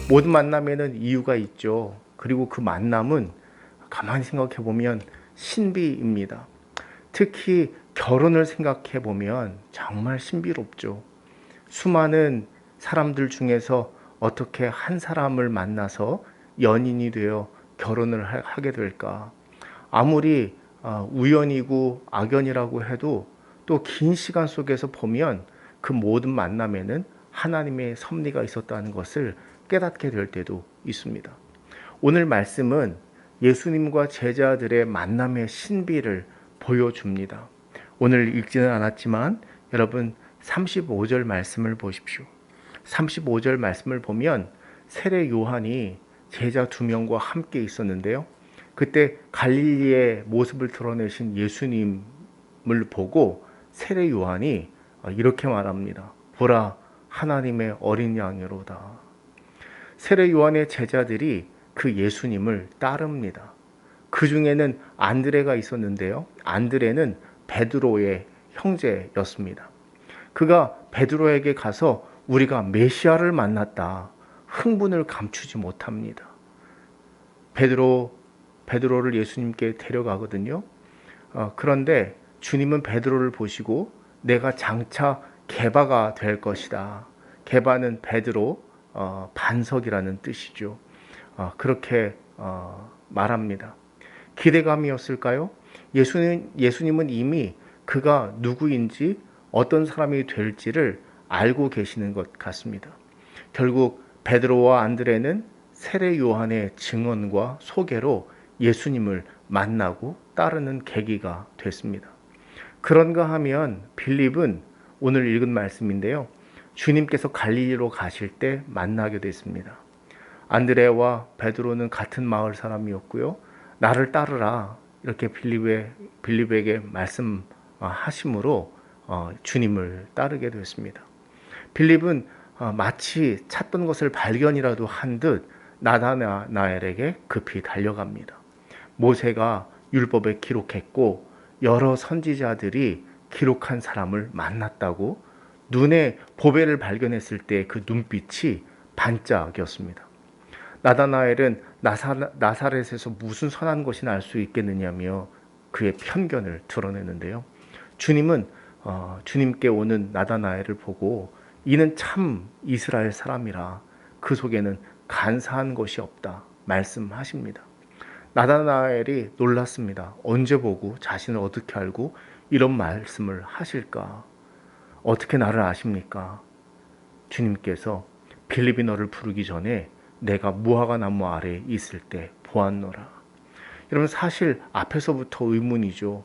모든 만남에는 이유가 있죠. 그리고 그 만남은 가만히 생각해 보면 신비입니다. 특히 결혼을 생각해 보면 정말 신비롭죠. 수많은 사람들 중에서 어떻게 한 사람을 만나서 연인이 되어 결혼을 하게 될까? 아무리 우연이고 악연이라고 해도 또 긴 시간 속에서 보면 그 모든 만남에는 하나님의 섭리가 있었다는 것을 깨닫게 될 때도 있습니다. 오늘 말씀은 예수님과 제자들의 만남의 신비를 보여줍니다. 오늘 읽지는 않았지만 여러분 35절 말씀을 보십시오. 35절 말씀을 보면 세례 요한이 제자 2명과 함께 있었는데요. 그때 갈릴리의 모습을 드러내신 예수님을 보고 세례 요한이 이렇게 말합니다. 보라, 하나님의 어린 양이로다. 세례 요한의 제자들이 그 예수님을 따릅니다. 그 중에는 안드레가 있었는데요. 안드레는 베드로의 형제였습니다. 그가 베드로에게 가서 우리가 메시아를 만났다. 흥분을 감추지 못합니다. 베드로를 예수님께 데려가거든요. 그런데 주님은 베드로를 보시고 내가 장차 게바가 될 것이다. 게바는 베드로 반석이라는 뜻이죠. 그렇게 말합니다. 기대감이었을까요? 예수님은 이미 그가 누구인지 어떤 사람이 될지를 알고 계시는 것 같습니다. 결국 베드로와 안드레는 세례 요한의 증언과 소개로 예수님을 만나고 따르는 계기가 됐습니다. 그런가 하면 빌립은 오늘 읽은 말씀인데요. 주님께서 갈릴리로 가실 때 만나게 됐습니다. 안드레와 베드로는 같은 마을 사람이었고요. 나를 따르라 이렇게 빌립에게 말씀하심으로 주님을 따르게 됐습니다. 빌립은 마치 찾던 것을 발견이라도 한 듯 나다나엘에게 급히 달려갑니다. 모세가 율법에 기록했고 여러 선지자들이 기록한 사람을 만났다고 눈에 보배를 발견했을 때 그 눈빛이 반짝였습니다. 나다나엘은 나사렛에서 무슨 선한 것이 날 수 있겠느냐며 그의 편견을 드러내는데요. 주님은 주님께 오는 나다나엘을 보고 이는 참 이스라엘 사람이라 그 속에는 간사한 것이 없다 말씀하십니다. 나다나엘이 놀랐습니다. 언제 보고 자신을 어떻게 알고 이런 말씀을 하실까? 어떻게 나를 아십니까? 주님께서 빌립이 너를 부르기 전에 내가 무화과 나무 아래에 있을 때 보았노라. 여러분 사실 앞에서부터 의문이죠.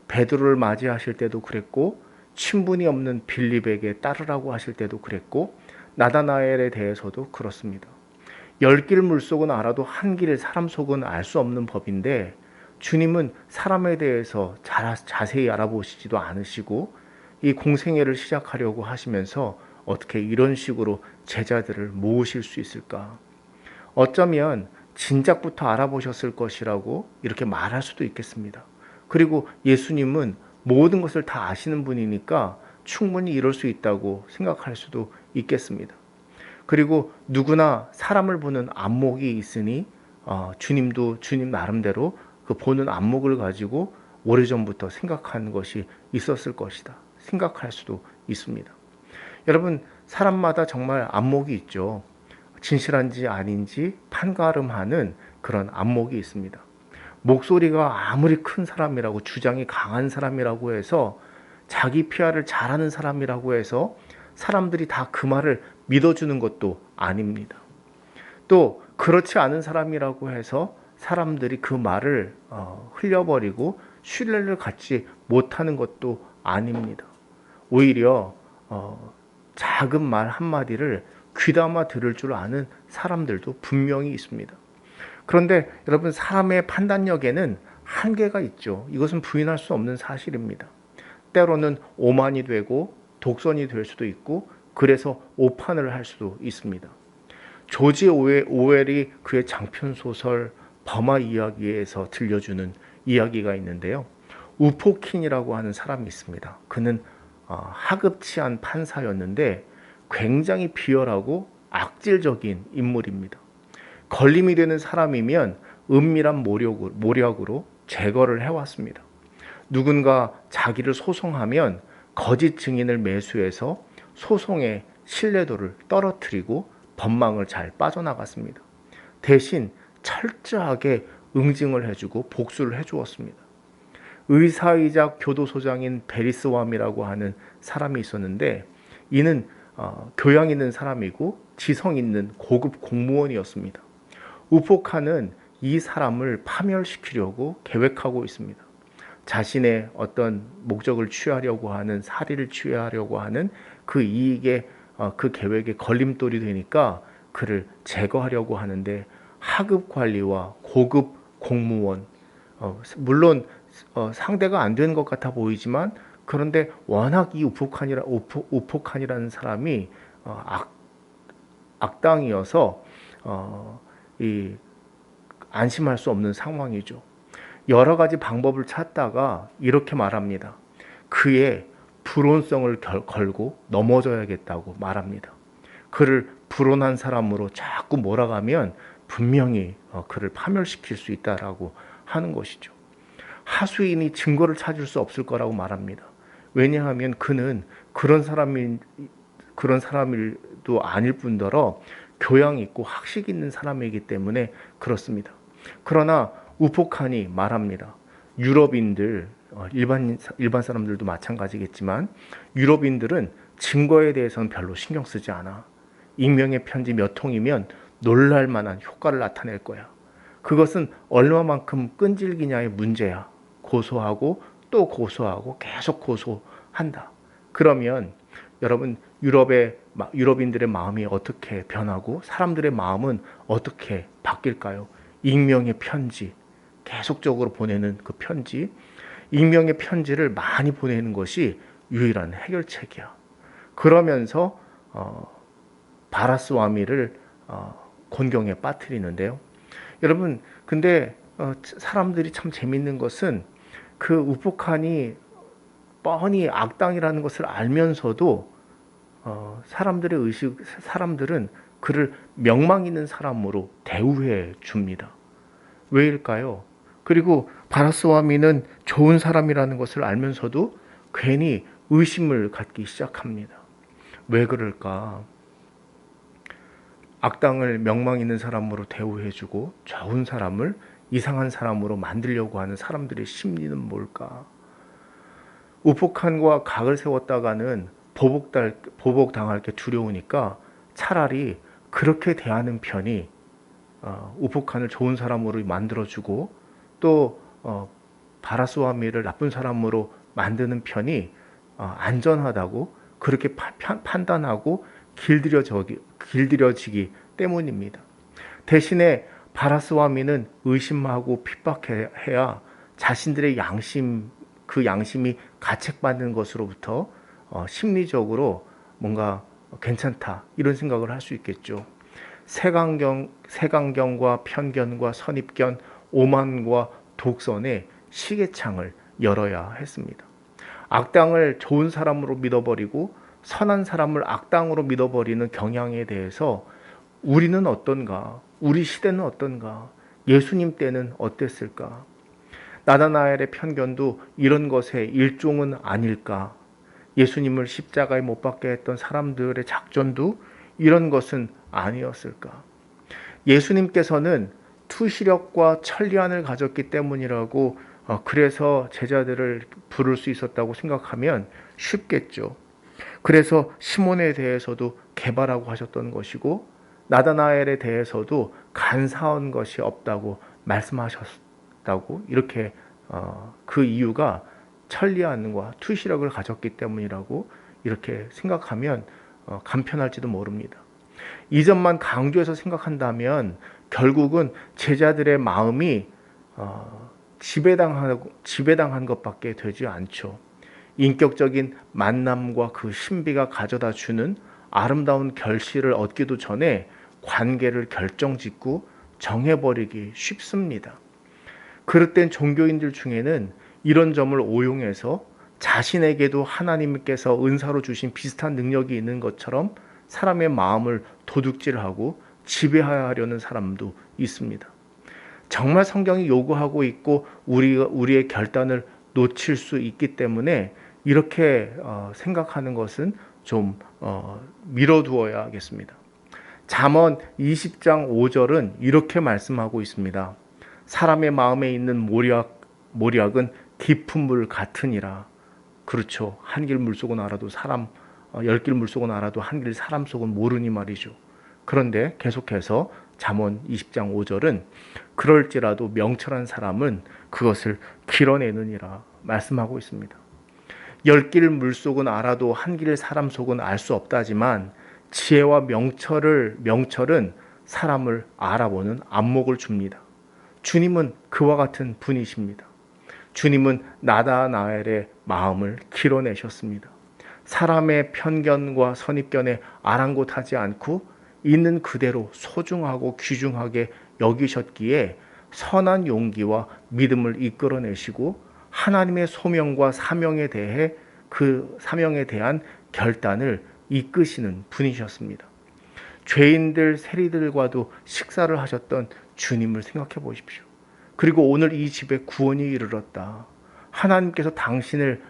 베드로를 맞이하실 때도 그랬고 친분이 없는 빌립에게 따르라고 하실 때도 그랬고 나다나엘에 대해서도 그렇습니다. 10길 물속은 알아도 한 길 사람 속은 알 수 없는 법인데 주님은 사람에 대해서 자세히 알아보시지도 않으시고 이 공생애를 시작하려고 하시면서 어떻게 이런 식으로 제자들을 모으실 수 있을까? 어쩌면 진작부터 알아보셨을 것이라고 이렇게 말할 수도 있겠습니다. 그리고 예수님은 모든 것을 다 아시는 분이니까 충분히 이럴 수 있다고 생각할 수도 있겠습니다. 그리고 누구나 사람을 보는 안목이 있으니 주님도 주님 나름대로 그 보는 안목을 가지고 오래전부터 생각한 것이 있었을 것이다. 생각할 수도 있습니다. 여러분 사람마다 정말 안목이 있죠. 진실한지 아닌지 판가름하는 그런 안목이 있습니다. 목소리가 아무리 큰 사람이라고 주장이 강한 사람이라고 해서 자기 PR을 잘하는 사람이라고 해서 사람들이 다 그 말을 믿어주는 것도 아닙니다. 또 그렇지 않은 사람이라고 해서 사람들이 그 말을 흘려버리고 신뢰를 갖지 못하는 것도 아닙니다. 오히려 작은 말 한마디를 귀담아 들을 줄 아는 사람들도 분명히 있습니다. 그런데 여러분 사람의 판단력에는 한계가 있죠. 이것은 부인할 수 없는 사실입니다. 때로는 오만이 되고 독선이 될 수도 있고 그래서 오판을 할 수도 있습니다. 조지 오웰이 그의 장편소설 버마 이야기에서 들려주는 이야기가 있는데요. 우포킨이라고 하는 사람이 있습니다. 그는 하급치한 판사였는데 굉장히 비열하고 악질적인 인물입니다. 걸림이 되는 사람이면 은밀한 모략으로 제거를 해왔습니다. 누군가 자기를 소송하면 거짓 증인을 매수해서 소송의 신뢰도를 떨어뜨리고 법망을 잘 빠져나갔습니다. 대신 철저하게 응징을 해주고 복수를 해주었습니다. 의사이자 교도소장인 베리스왑이라고 하는 사람이 있었는데 이는 교양 있는 사람이고 지성 있는 고급 공무원이었습니다. 우포카는 이 사람을 파멸시키려고 계획하고 있습니다. 자신의 어떤 목적을 취하려고 하는, 사리를 취하려고 하는 그 이익에 그 계획에 걸림돌이 되니까 그를 제거하려고 하는데 하급 관리와 고급 공무원, 물론 상대가 안 되는 것 같아 보이지만 그런데 워낙 이 우포칸이라는 사람이 악당이어서 이 안심할 수 없는 상황이죠. 여러 가지 방법을 찾다가 이렇게 말합니다. 그의 불온성을 걸고 넘어져야겠다고 말합니다. 그를 불온한 사람으로 자꾸 몰아가면 분명히 그를 파멸시킬 수 있다라고 하는 것이죠. 하수인이 증거를 찾을 수 없을 거라고 말합니다. 왜냐하면 그는 그런 사람일도 아닐 뿐더러 교양 있고 학식 있는 사람이기 때문에 그렇습니다. 그러나 우포칸이 말합니다. 유럽인들, 일반 사람들도 마찬가지겠지만 유럽인들은 증거에 대해서는 별로 신경 쓰지 않아. 익명의 편지 몇 통이면 놀랄 만한 효과를 나타낼 거야. 그것은 얼마만큼 끈질기냐의 문제야. 고소하고 또 고소하고 계속 고소한다. 그러면 여러분 유럽인들의 마음이 어떻게 변하고 사람들의 마음은 어떻게 바뀔까요? 익명의 편지, 계속적으로 보내는 그 편지, 익명의 편지를 많이 보내는 것이 유일한 해결책이야. 그러면서 바라스와미를 곤경에 빠뜨리는데요. 여러분, 근데 사람들이 참 재밌는 것은 그 우포칸이 뻔히 악당이라는 것을 알면서도 사람들은 그를 명망 있는 사람으로 대우해 줍니다. 왜일까요? 그리고 바라스와미는 좋은 사람이라는 것을 알면서도 괜히 의심을 갖기 시작합니다. 왜 그럴까? 악당을 명망 있는 사람으로 대우해주고 좋은 사람을 이상한 사람으로 만들려고 하는 사람들의 심리는 뭘까? 우포칸과 각을 세웠다가는 보복당할 게 두려우니까 차라리 그렇게 대하는 편이 우포칸을 좋은 사람으로 만들어주고 또 바라스와미를 나쁜 사람으로 만드는 편이 안전하다고 그렇게 판단하고 길들여지기 때문입니다. 대신에 바라스와미는 의심하고 핍박해야 자신들의 그 양심이 가책받는 것으로부터 심리적으로 뭔가 괜찮다 이런 생각을 할 수 있겠죠. 색안경과 편견과 선입견, 오만과 독선의 시계창을 열어야 했습니다. 악당을 좋은 사람으로 믿어버리고 선한 사람을 악당으로 믿어버리는 경향에 대해서 우리는 어떤가? 우리 시대는 어떤가? 예수님 때는 어땠을까? 나다나엘의 편견도 이런 것의 일종은 아닐까? 예수님을 십자가에 못 박게 했던 사람들의 작전도 이런 것은 아니었을까? 예수님께서는 투시력과 천리안을 가졌기 때문이라고 그래서 제자들을 부를 수 있었다고 생각하면 쉽겠죠. 그래서 시몬에 대해서도 개발하고 하셨던 것이고 나다나엘에 대해서도 간사한 것이 없다고 말씀하셨다고 이렇게 그 이유가 천리안과 투시력을 가졌기 때문이라고 이렇게 생각하면 간편할지도 모릅니다. 이 점만 강조해서 생각한다면 결국은 제자들의 마음이 지배당한 것밖에 되지 않죠. 인격적인 만남과 그 신비가 가져다 주는 아름다운 결실을 얻기도 전에 관계를 결정짓고 정해버리기 쉽습니다. 그릇된 종교인들 중에는 이런 점을 오용해서 자신에게도 하나님께서 은사로 주신 비슷한 능력이 있는 것처럼 사람의 마음을 도둑질하고 지배하려는 사람도 있습니다. 정말 성경이 요구하고 있고 우리의 결단을 놓칠 수 있기 때문에 이렇게 생각하는 것은 좀 미뤄두어야겠습니다. 잠언 20장 5절은 이렇게 말씀하고 있습니다. 사람의 마음에 있는 모략은 깊은 물 같으니라. 그렇죠. 한 길 물속은 알아도 사람, 10길 물속은 알아도 한 길 사람 속은 모르니 말이죠. 그런데 계속해서 잠언 20장 5절은 그럴지라도 명철한 사람은 그것을 길어내느니라 말씀하고 있습니다. 10길 물속은 알아도 한 길 사람 속은 알 수 없다지만 지혜와 명철은 사람을 알아보는 안목을 줍니다. 주님은 그와 같은 분이십니다. 주님은 나다나엘의 마음을 길어내셨습니다. 사람의 편견과 선입견에 아랑곳하지 않고 있는 그대로 소중하고 귀중하게 여기셨기에 선한 용기와 믿음을 이끌어내시고 하나님의 소명과 사명에 대해 그 사명에 대한 결단을 이끄시는 분이셨습니다. 죄인들 세리들과도 식사를 하셨던 주님을 생각해 보십시오. 그리고 오늘 이 집에 구원이 이르렀다. 하나님께서 당신의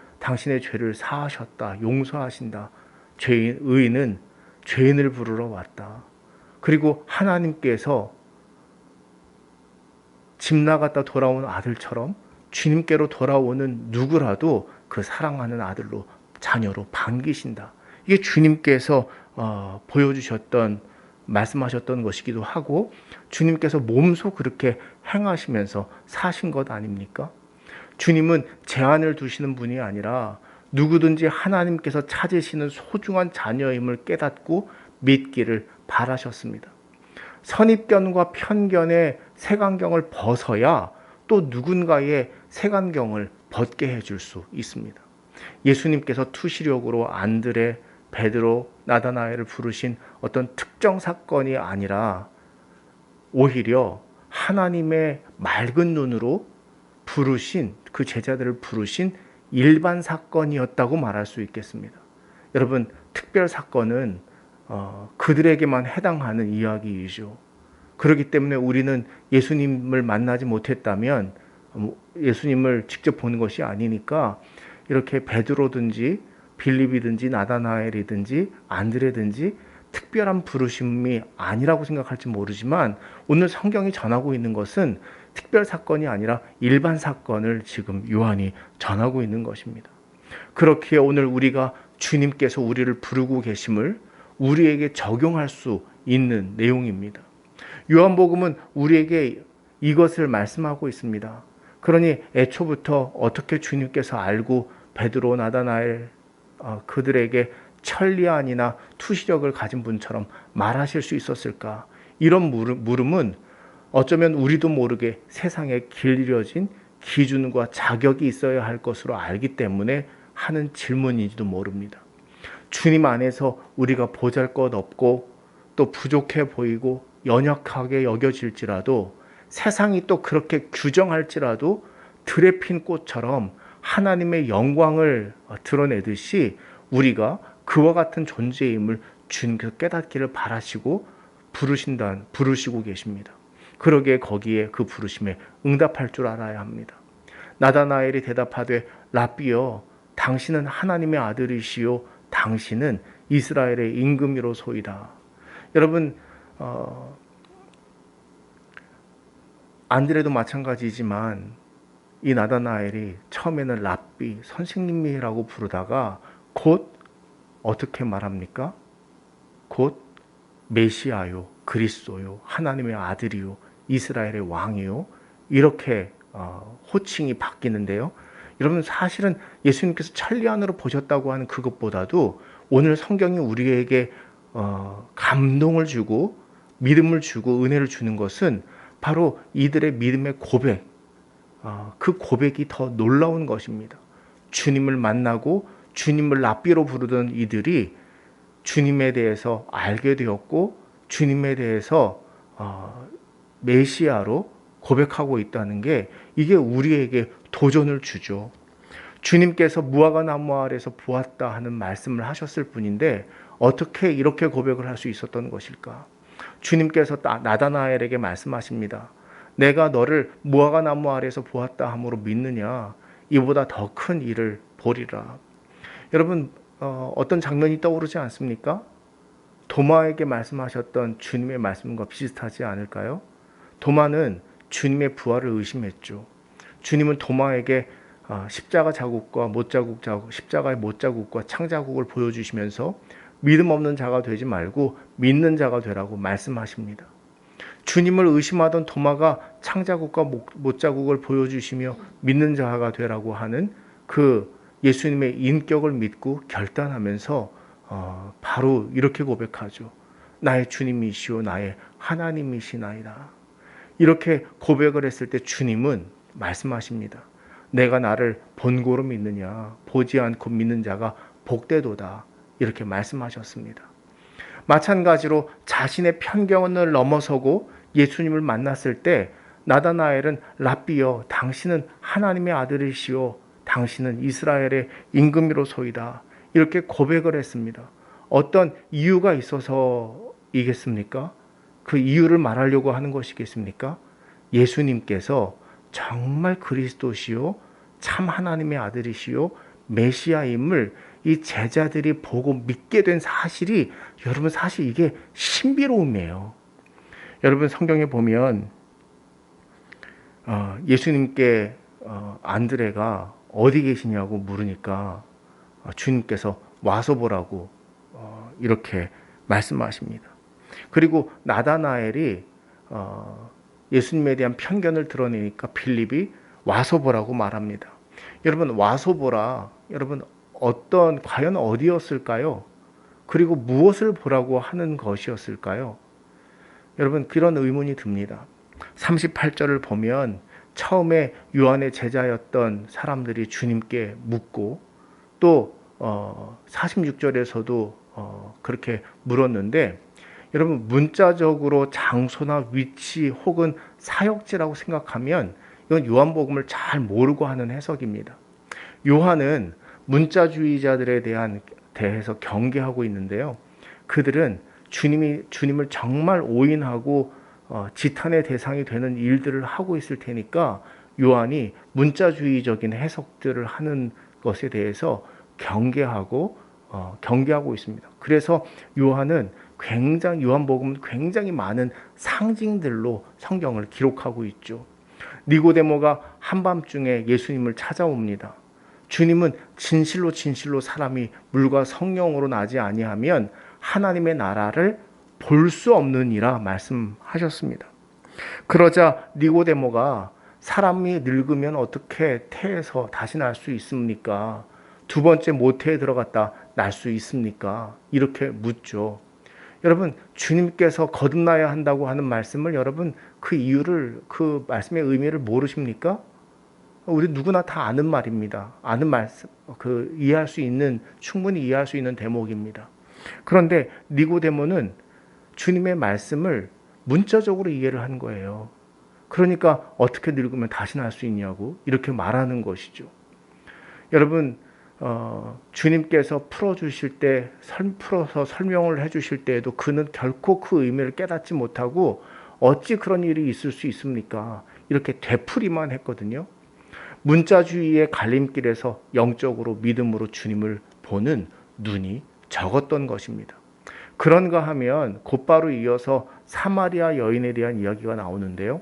죄를 사하셨다. 용서하신다. 의인은 죄인을 부르러 왔다. 그리고 하나님께서 집 나갔다 돌아온 아들처럼 주님께로 돌아오는 누구라도 그 사랑하는 아들로 자녀로 반기신다. 이게 주님께서 보여주셨던 말씀하셨던 것이기도 하고 주님께서 몸소 그렇게 행하시면서 사신 것 아닙니까? 주님은 제한을 두시는 분이 아니라 누구든지 하나님께서 찾으시는 소중한 자녀임을 깨닫고 믿기를 바라셨습니다. 선입견과 편견의 색안경을 벗어야 또 누군가의 색안경을 벗게 해줄 수 있습니다. 예수님께서 투시력으로 안드레, 베드로, 나다나엘을 부르신 어떤 특정 사건이 아니라 오히려 하나님의 맑은 눈으로 부르신 그 제자들을 부르신 일반 사건이었다고 말할 수 있겠습니다. 여러분, 특별 사건은 그들에게만 해당하는 이야기이죠. 그렇기 때문에 우리는 예수님을 만나지 못했다면 예수님을 직접 보는 것이 아니니까 이렇게 베드로든지 빌립이든지 나다나엘이든지 안드레든지 특별한 부르심이 아니라고 생각할지 모르지만 오늘 성경이 전하고 있는 것은 특별 사건이 아니라 일반 사건을 지금 요한이 전하고 있는 것입니다. 그렇기에 오늘 우리가 주님께서 우리를 부르고 계심을 우리에게 적용할 수 있는 내용입니다. 요한복음은 우리에게 이것을 말씀하고 있습니다. 그러니 애초부터 어떻게 주님께서 알고 베드로, 나다나엘 그들에게 천리안이나 투시력을 가진 분처럼 말하실 수 있었을까? 이런 물음은 어쩌면 우리도 모르게 세상에 길들여진 기준과 자격이 있어야 할 것으로 알기 때문에 하는 질문인지도 모릅니다. 주님 안에서 우리가 보잘것없고 또 부족해 보이고 연약하게 여겨질지라도 세상이 또 그렇게 규정할지라도 들에 핀 꽃처럼 하나님의 영광을 드러내듯이 우리가 그와 같은 존재임을 주님께서 깨닫기를 바라시고 부르시고 계십니다. 그러기에 거기에 그 부르심에 응답할 줄 알아야 합니다. 나다나엘이 대답하되 랍비여 당신은 하나님의 아들이시요 당신은 이스라엘의 임금이로소이다. 여러분 안드레도 마찬가지지만 이 나다나엘이 처음에는 랍비 선생님이라고 부르다가 곧 어떻게 말합니까? 곧 메시아요, 그리스도요, 하나님의 아들이요, 이스라엘의 왕이요 이렇게 호칭이 바뀌는데요. 여러분 사실은 예수님께서 천리안으로 보셨다고 하는 그것보다도 오늘 성경이 우리에게 감동을 주고 믿음을 주고 은혜를 주는 것은 바로 이들의 믿음의 고백, 그 고백이 더 놀라운 것입니다. 주님을 만나고 주님을 랍비로 부르던 이들이 주님에 대해서 알게 되었고 주님에 대해서 메시아로 고백하고 있다는 게 이게 우리에게 도전을 주죠. 주님께서 무화과 나무 아래서 보았다 하는 말씀을 하셨을 뿐인데 어떻게 이렇게 고백을 할 수 있었던 것일까? 주님께서 나다나엘에게 말씀하십니다. 내가 너를 무화과 나무 아래에서 보았다 함으로 믿느냐? 이보다 더 큰 일을 보리라. 여러분, 어떤 장면이 떠오르지 않습니까? 도마에게 말씀하셨던 주님의 말씀과 비슷하지 않을까요? 도마는 주님의 부활을 의심했죠. 주님은 도마에게 십자가 자국과 못자국 자국, 십자가의 못자국과 창자국을 보여주시면서 믿음 없는 자가 되지 말고 믿는 자가 되라고 말씀하십니다. 주님을 의심하던 도마가 창자국과 못자국을 보여주시며 믿는 자가 되라고 하는 그 예수님의 인격을 믿고 결단하면서 바로 이렇게 고백하죠. 나의 주님이시오 나의 하나님이시나이다. 이렇게 고백을 했을 때 주님은 말씀하십니다. 내가 나를 본고로 믿느냐 보지 않고 믿는 자가 복되도다. 이렇게 말씀하셨습니다. 마찬가지로 자신의 편견을 넘어서고 예수님을 만났을 때 나다나엘은 랍비여 당신은 하나님의 아들이시오 당신은 이스라엘의 임금이로소이다. 이렇게 고백을 했습니다. 어떤 이유가 있어서이겠습니까? 그 이유를 말하려고 하는 것이겠습니까? 예수님께서 정말 그리스도시요 참 하나님의 아들이시요 메시아임을 이 제자들이 보고 믿게 된 사실이 여러분 사실 이게 신비로움이에요. 여러분 성경에 보면 예수님께 안드레가 어디 계시냐고 물으니까 주님께서 와서 보라고 이렇게 말씀하십니다. 그리고 나다나엘이 예수님에 대한 편견을 드러내니까 빌립이 와서 보라고 말합니다. 여러분 와서 보라. 여러분 과연 어디였을까요? 그리고 무엇을 보라고 하는 것이었을까요? 여러분 그런 의문이 듭니다. 38절을 보면 처음에 요한의 제자였던 사람들이 주님께 묻고 또 46절에서도 그렇게 물었는데 여러분 문자적으로 장소나 위치 혹은 사역지라고 생각하면 이건 요한복음을 잘 모르고 하는 해석입니다. 요한은 문자주의자들에 대해서 경계하고 있는데요. 그들은 주님을 정말 오인하고 지탄의 대상이 되는 일들을 하고 있을 테니까 요한이 문자주의적인 해석들을 하는 것에 대해서 경계하고 있습니다. 그래서 요한복음은 굉장히 많은 상징들로 성경을 기록하고 있죠. 니고데모가 한밤중에 예수님을 찾아옵니다. 주님은 진실로 사람이 물과 성령으로 나지 아니하면 하나님의 나라를 볼 수 없느니라 말씀하셨습니다. 그러자 니고데모가 사람이 늙으면 어떻게 태에서 다시 날 수 있습니까? 두 번째 모태에 들어갔다 날 수 있습니까? 이렇게 묻죠. 여러분 주님께서 거듭나야 한다고 하는 말씀을 여러분 그 말씀의 의미를 모르십니까? 우리 누구나 다 아는 말입니다. 아는 말씀, 충분히 이해할 수 있는 대목입니다. 그런데 니고데모는 주님의 말씀을 문자적으로 이해를 한 거예요. 그러니까 어떻게 늙으면 다시 날 수 있냐고 이렇게 말하는 것이죠. 여러분 주님께서 풀어서 설명을 해주실 때에도 그는 결코 그 의미를 깨닫지 못하고 어찌 그런 일이 있을 수 있습니까? 이렇게 되풀이만 했거든요. 문자주의의 갈림길에서 영적으로 믿음으로 주님을 보는 눈이 적었던 것입니다. 그런가 하면 곧바로 이어서 사마리아 여인에 대한 이야기가 나오는데요.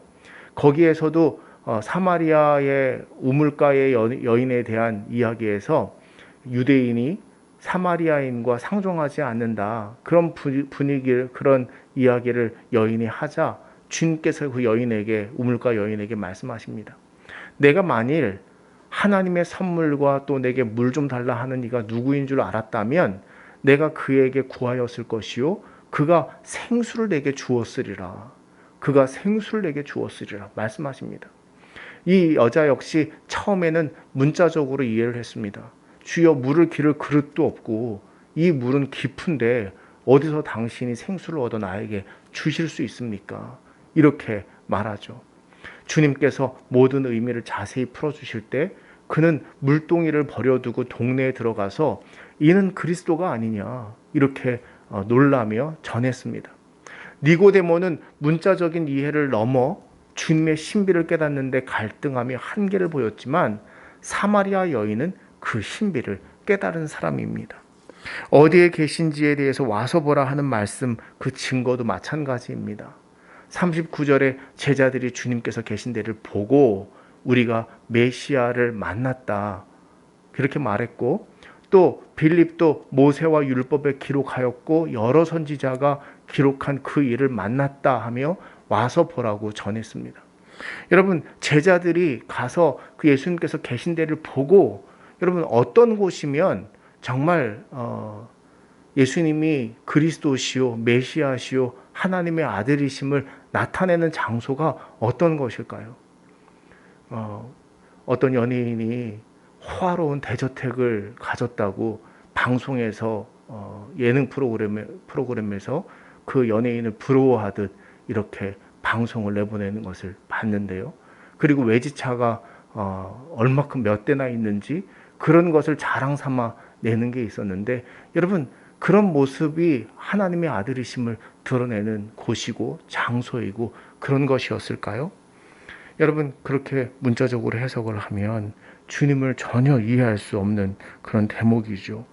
거기에서도 사마리아의 우물가의 여인에 대한 이야기에서 유대인이 사마리아인과 상종하지 않는다. 그런 그런 이야기를 여인이 하자 주님께서 그 우물가 여인에게 말씀하십니다. 내가 만일 하나님의 선물과 또 내게 물 좀 달라 하는 이가 누구인 줄 알았다면 내가 그에게 구하였을 것이요 그가 생수를 내게 주었으리라 말씀하십니다. 이 여자 역시 처음에는 문자적으로 이해를 했습니다. 주여 물을 기를 그릇도 없고 이 물은 깊은데 어디서 당신이 생수를 얻어 나에게 주실 수 있습니까? 이렇게 말하죠. 주님께서 모든 의미를 자세히 풀어주실 때 그는 물동이를 버려두고 동네에 들어가서 이는 그리스도가 아니냐 이렇게 놀라며 전했습니다. 니고데모는 문자적인 이해를 넘어 주님의 신비를 깨닫는데 갈등하며 한계를 보였지만 사마리아 여인은 그 신비를 깨달은 사람입니다. 어디에 계신지에 대해서 와서 보라 하는 말씀, 그 증거도 마찬가지입니다. 39절에 제자들이 주님께서 계신 데를 보고 우리가 메시아를 만났다 그렇게 말했고, 또 빌립도 모세와 율법에 기록하였고 여러 선지자가 기록한 그 일을 만났다 하며 와서 보라고 전했습니다. 여러분, 제자들이 가서 그 예수님께서 계신 데를 보고, 여러분 어떤 곳이면 정말 예수님이 그리스도시요 메시아시요 하나님의 아들이심을 나타내는 장소가 어떤 것일까요? 어떤 연예인이 호화로운 대저택을 가졌다고 방송에서 예능 프로그램에서 그 연예인을 부러워하듯 이렇게 방송을 내보내는 것을 봤는데요. 그리고 외제차가 얼마큼 몇 대나 있는지 그런 것을 자랑 삼아 내는 게 있었는데, 여러분 그런 모습이 하나님의 아들이심을 드러내는 곳이고 장소이고 그런 것이었을까요? 여러분, 그렇게 문자적으로 해석을 하면 주님을 전혀 이해할 수 없는 그런 대목이죠.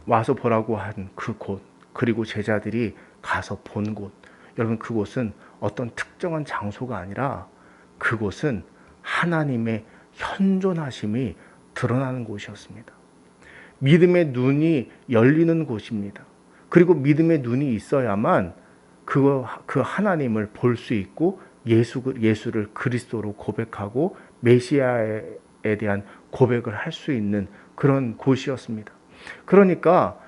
와서 보라고 한 그 곳, 그리고 제자들이 가서 본 곳, 여러분 그곳은 어떤 특정한 장소가 아니라 그곳은 하나님의 현존하심이 드러나는 곳이었습니다. 믿음의 눈이 열리는 곳입니다. 그리고 믿음의 눈이 있어야만 그 하나님을 볼 수 있고 예수를 그리스도로 고백하고 메시아에 대한 고백을 할 수 있는 그런 곳이었습니다. 그러니까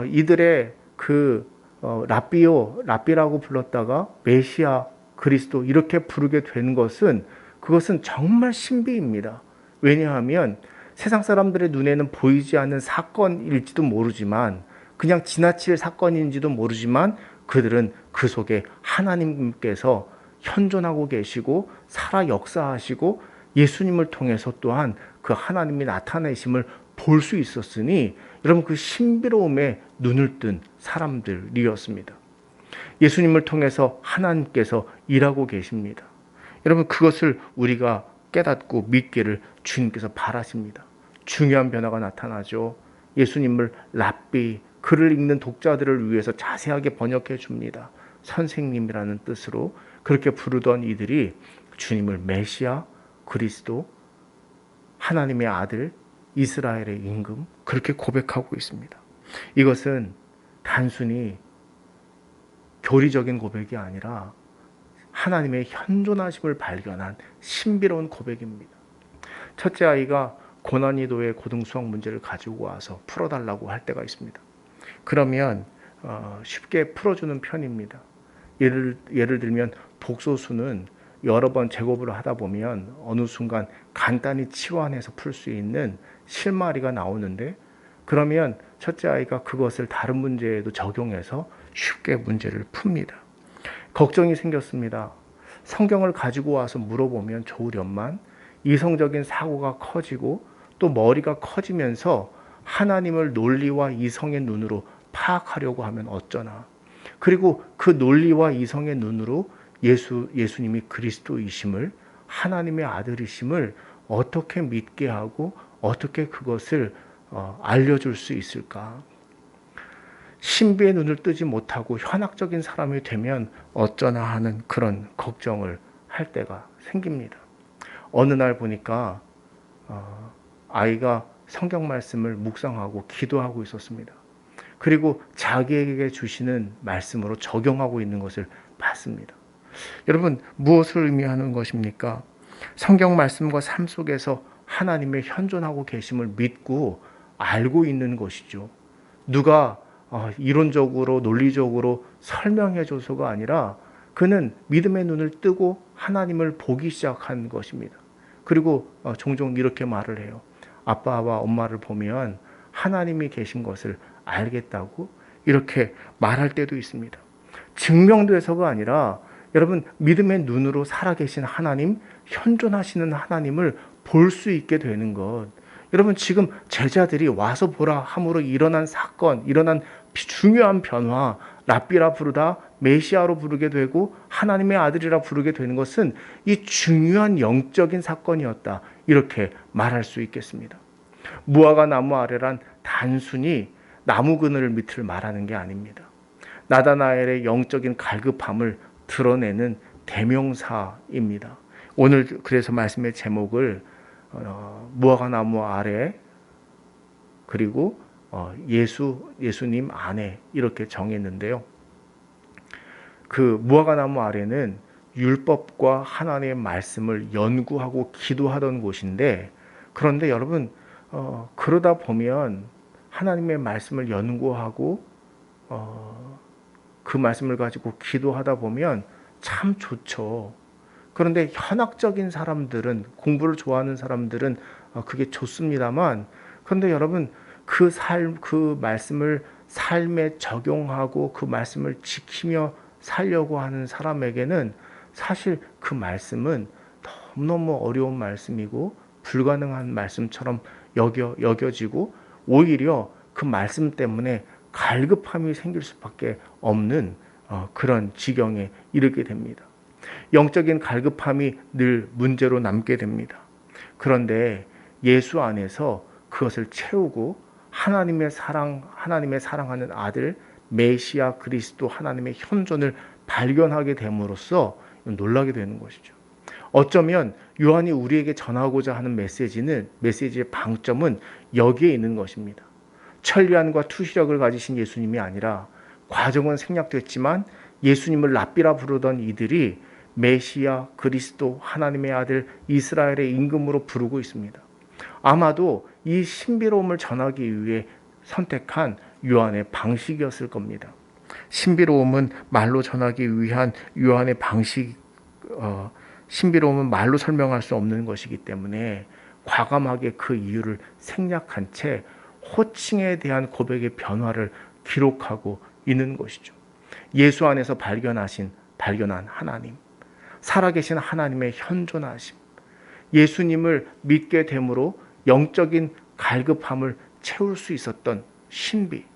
이들의 랍비라고 불렀다가 메시아 그리스도 이렇게 부르게 된 것은, 그것은 정말 신비입니다. 왜냐하면 세상 사람들의 눈에는 보이지 않는 사건일지도 모르지만, 그냥 지나칠 사건인지도 모르지만 그들은 그 속에 하나님께서 현존하고 계시고 살아 역사하시고 예수님을 통해서 또한 그 하나님이 나타내심을 볼 수 있었으니, 여러분 그 신비로움에 눈을 뜬 사람들이었습니다. 예수님을 통해서 하나님께서 일하고 계십니다. 여러분 그것을 우리가 깨닫고 믿기를 주님께서 바라십니다. 중요한 변화가 나타나죠. 예수님을 랍비, 글을 읽는 독자들을 위해서 자세하게 번역해 줍니다. 선생님이라는 뜻으로 그렇게 부르던 이들이 주님을 메시아, 그리스도, 하나님의 아들, 이스라엘의 임금 그렇게 고백하고 있습니다. 이것은 단순히 교리적인 고백이 아니라 하나님의 현존하심을 발견한 신비로운 고백입니다. 첫째 아이가 고난이도의 고등수학 문제를 가지고 와서 풀어달라고 할 때가 있습니다. 그러면 쉽게 풀어주는 편입니다. 예를 들면 독소수는 여러 번 제곱을 하다 보면 어느 순간 간단히 치환해서 풀 수 있는 실마리가 나오는데, 그러면 첫째 아이가 그것을 다른 문제에도 적용해서 쉽게 문제를 풉니다. 걱정이 생겼습니다. 성경을 가지고 와서 물어보면 좋으련만 이성적인 사고가 커지고 또 머리가 커지면서 하나님을 논리와 이성의 눈으로 파악하려고 하면 어쩌나. 그리고 그 논리와 이성의 눈으로 예수님이 그리스도이심을, 하나님의 아들이심을 어떻게 믿게 하고 어떻게 그것을 알려줄 수 있을까? 신비의 눈을 뜨지 못하고 현학적인 사람이 되면 어쩌나 하는 그런 걱정을 할 때가 생깁니다. 어느 날 보니까 아이가 성경 말씀을 묵상하고 기도하고 있었습니다. 그리고 자기에게 주시는 말씀으로 적용하고 있는 것을 봤습니다. 여러분, 무엇을 의미하는 것입니까? 성경 말씀과 삶 속에서 하나님의 현존하고 계심을 믿고 알고 있는 것이죠. 누가 이론적으로 논리적으로 설명해 줘서가 아니라 그는 믿음의 눈을 뜨고 하나님을 보기 시작한 것입니다. 그리고 종종 이렇게 말을 해요. 아빠와 엄마를 보면 하나님이 계신 것을 알겠다고 이렇게 말할 때도 있습니다. 증명돼서가 아니라 여러분 믿음의 눈으로 살아계신 하나님, 현존하시는 하나님을 볼 수 있게 되는 것, 여러분 지금 제자들이 와서 보라 함으로 일어난 사건, 일어난 중요한 변화, 랍비라 부르다 메시아로 부르게 되고 하나님의 아들이라 부르게 되는 것은 이 중요한 영적인 사건이었다. 이렇게 말할 수 있겠습니다. 무화과 나무 아래란 단순히 나무 그늘 밑을 말하는 게 아닙니다. 나다나엘의 영적인 갈급함을 드러내는 대명사입니다. 오늘 그래서 말씀의 제목을 무화과 나무 아래 그리고 예수님 안에 이렇게 정했는데요. 그 무화과 나무 아래는 율법과 하나님의 말씀을 연구하고 기도하던 곳인데, 그런데 여러분 그러다 보면 하나님의 말씀을 연구하고 그 말씀을 가지고 기도하다 보면 참 좋죠. 그런데 현학적인 사람들은, 공부를 좋아하는 사람들은 그게 좋습니다만, 그런데 여러분 그 말씀을 삶에 적용하고 그 말씀을 지키며 살려고 하는 사람에게는 사실 그 말씀은 너무너무 어려운 말씀이고 불가능한 말씀처럼 여겨지고, 오히려 그 말씀 때문에 갈급함이 생길 수밖에 없는 그런 지경에 이르게 됩니다. 영적인 갈급함이 늘 문제로 남게 됩니다. 그런데 예수 안에서 그것을 채우고 하나님의 사랑하는 아들 메시아 그리스도 하나님의 현존을 발견하게 됨으로써 놀라게 되는 것이죠. 어쩌면 요한이 우리에게 전하고자 하는 메시지의 방점은 여기에 있는 것입니다. 천리안과 투시력을 가지신 예수님이 아니라, 과정은 생략됐지만 예수님을 랍비라 부르던 이들이 메시아 그리스도 하나님의 아들 이스라엘의 임금으로 부르고 있습니다. 아마도 이 신비로움을 전하기 위해 선택한 요한의 방식이었을 겁니다. 신비로움은 말로 전하기 위한 요한의 방식, 신비로움은 말로 설명할 수 없는 것이기 때문에 과감하게 그 이유를 생략한 채 호칭에 대한 고백의 변화를 기록하고 있는 것이죠. 예수 안에서 발견한 하나님, 살아계신 하나님의 현존하심, 예수님을 믿게 됨으로 영적인 갈급함을 채울 수 있었던 신비.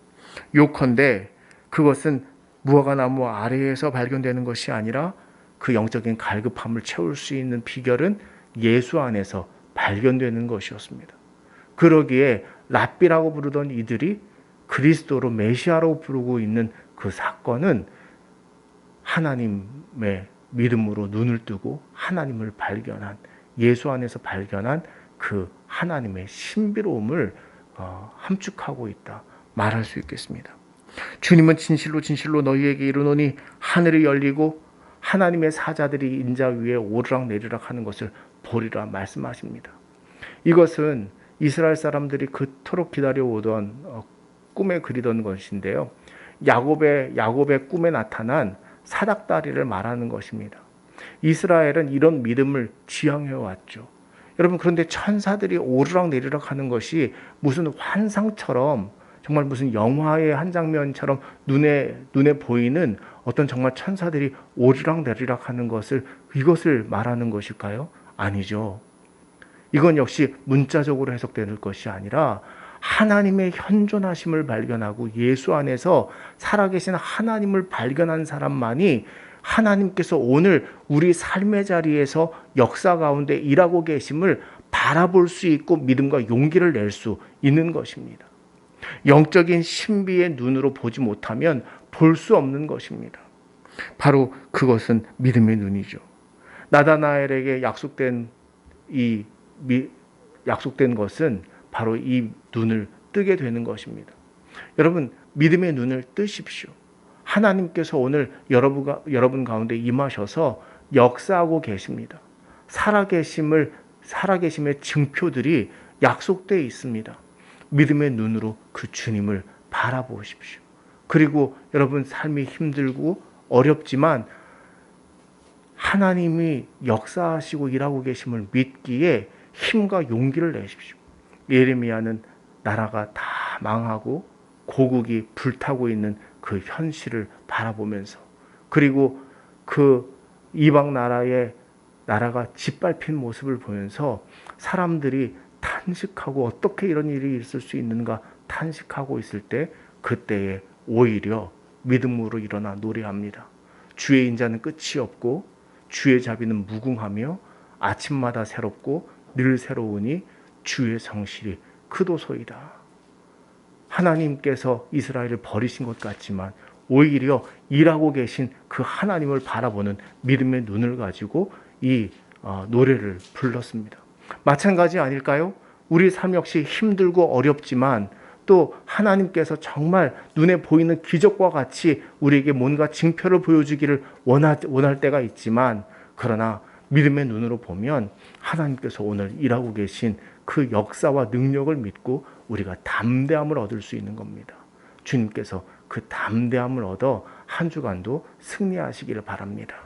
요컨대 그것은 무화과 나무 아래에서 발견되는 것이 아니라 그 영적인 갈급함을 채울 수 있는 비결은 예수 안에서 발견되는 것이었습니다. 그러기에 랍비라고 부르던 이들이 그리스도로 메시아로 부르고 있는 그 사건은 하나님의 믿음으로 눈을 뜨고 하나님을 발견한, 예수 안에서 발견한 그 하나님의 신비로움을 함축하고 있다 말할 수 있겠습니다. 주님은 진실로 진실로 너희에게 이르노니 하늘이 열리고 하나님의 사자들이 인자 위에 오르락내리락 하는 것을 보리라 말씀하십니다. 이것은 이스라엘 사람들이 그토록 기다려오던 꿈에 그리던 것인데요. 야곱의 꿈에 나타난 사닥다리를 말하는 것입니다. 이스라엘은 이런 믿음을 지향해 왔죠. 여러분, 그런데 천사들이 오르락내리락 하는 것이 무슨 환상처럼, 정말 무슨 영화의 한 장면처럼 눈에 보이는 어떤 정말 천사들이 오르락내리락 하는 이것을 말하는 것일까요? 아니죠. 이건 역시 문자적으로 해석되는 것이 아니라 하나님의 현존하심을 발견하고 예수 안에서 살아계신 하나님을 발견한 사람만이 하나님께서 오늘 우리 삶의 자리에서 역사 가운데 일하고 계심을 바라볼 수 있고 믿음과 용기를 낼 수 있는 것입니다. 영적인 신비의 눈으로 보지 못하면 볼 수 없는 것입니다. 바로 그것은 믿음의 눈이죠. 나다나엘에게 약속된 것은 바로 이 눈을 뜨게 되는 것입니다. 여러분, 믿음의 눈을 뜨십시오. 하나님께서 오늘 여러분 가운데 임하셔서 역사하고 계십니다. 살아계심의 증표들이 약속되어 있습니다. 믿음의 눈으로 그 주님을 바라보십시오. 그리고 여러분 삶이 힘들고 어렵지만 하나님이 역사하시고 일하고 계심을 믿기에 힘과 용기를 내십시오. 예레미야는 나라가 다 망하고 고국이 불타고 있는 그 현실을 바라보면서, 그리고 그 이방 나라가 짓밟힌 모습을 보면서 사람들이 탄식하고 어떻게 이런 일이 있을 수 있는가 탄식하고 있을 때 그때에 오히려 믿음으로 일어나 노래합니다. 주의 인자는 끝이 없고 주의 자비는 무궁하며 아침마다 새롭고 늘 새로우니 주의 성실이 크도소이다. 하나님께서 이스라엘을 버리신 것 같지만 오히려 일하고 계신 그 하나님을 바라보는 믿음의 눈을 가지고 이 노래를 불렀습니다. 마찬가지 아닐까요? 우리 삶 역시 힘들고 어렵지만 또 하나님께서 정말 눈에 보이는 기적과 같이 우리에게 뭔가 징표를 보여주기를 원할 때가 있지만 그러나 믿음의 눈으로 보면 하나님께서 오늘 일하고 계신 그 역사와 능력을 믿고 우리가 담대함을 얻을 수 있는 겁니다. 주님께서 그 담대함을 얻어 한 주간도 승리하시기를 바랍니다.